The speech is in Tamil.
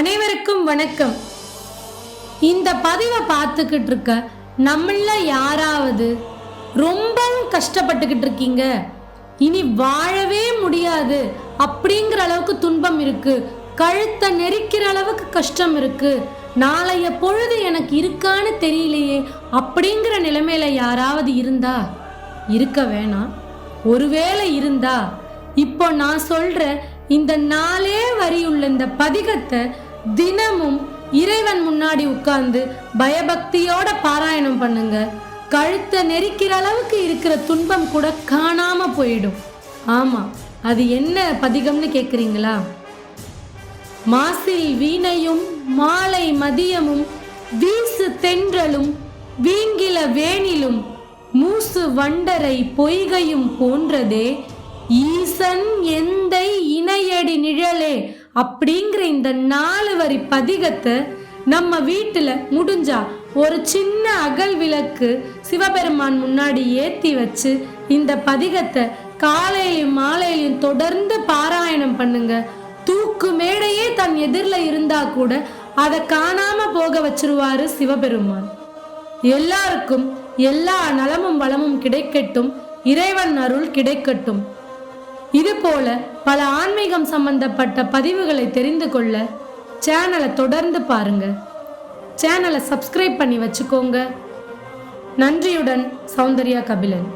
அனைவருக்கும் வணக்கம். இந்த பதிவை பார்த்துக்கிட்டு இருக்க நம்மள யாராவது ரொம்பவும் கஷ்டப்பட்டுக்கிட்டு இருக்கீங்க, இனி வாழவே முடியாது அப்படிங்கிற அளவுக்கு துன்பம் இருக்கு, கழுத்தை நெரிக்கிற அளவுக்கு கஷ்டம் இருக்கு, நாளைய பொழுது எனக்கு இருக்கான்னு தெரியலையே அப்படிங்கிற நிலைமையில யாராவது இருந்தா, இருக்க வேணாம். ஒருவேளை இருந்தா இப்போ நான் சொல்ற இந்த 4 வரியுள்ள இந்த பதிகத்தை தினமும் இறைவன் முன்னாடி உட்கார்ந்து பயபக்தியோட பாராயணம் பண்ணுங்க. கழுத்தை நெரிக்கிற அளவுக்கு இருக்கிற துன்பம் கூட காணாம போயிடும். ஆமா, அது என்ன பதிகம்னு கேக்குறீங்களா? மாசில் வீணையும் மாலை மதியமும் வீசு தென்றலும் வீங்கில வேணிலும் மூசு வண்டரை பொய்கையும் போன்றதே ஈசன் எந்தை இணையடி நிழலே அப்படிங்கிற இந்த 4 வரி பதிகத்தை நம்ம வீட்டுல முடிஞ்சா ஒரு சின்ன அகல் விளக்கு சிவபெருமான் முன்னாடி ஏத்தி வச்சு இந்த பதிகத்தை காலையிலும் மாலையிலும் தொடர்ந்து பாராயணம் பண்ணுங்க. தூக்கு மேடையே தன் எதிரில இருந்தா கூட அதை காணாம போக வச்சிருவாரு சிவபெருமான். எல்லாருக்கும் எல்லா நலமும் வளமும் கிடைக்கட்டும். இறைவன் அருள் கிடைக்கட்டும். இது போல பல ஆன்மீகம் சம்பந்தப்பட்ட பதிவுகளை தெரிந்து கொள்ள சேனலை தொடர்ந்து பாருங்க. சேனலை சப்ஸ்கிரைப் பண்ணி வச்சுக்கோங்க. நன்றியுடன் சௌந்தர்யா கபிலன்.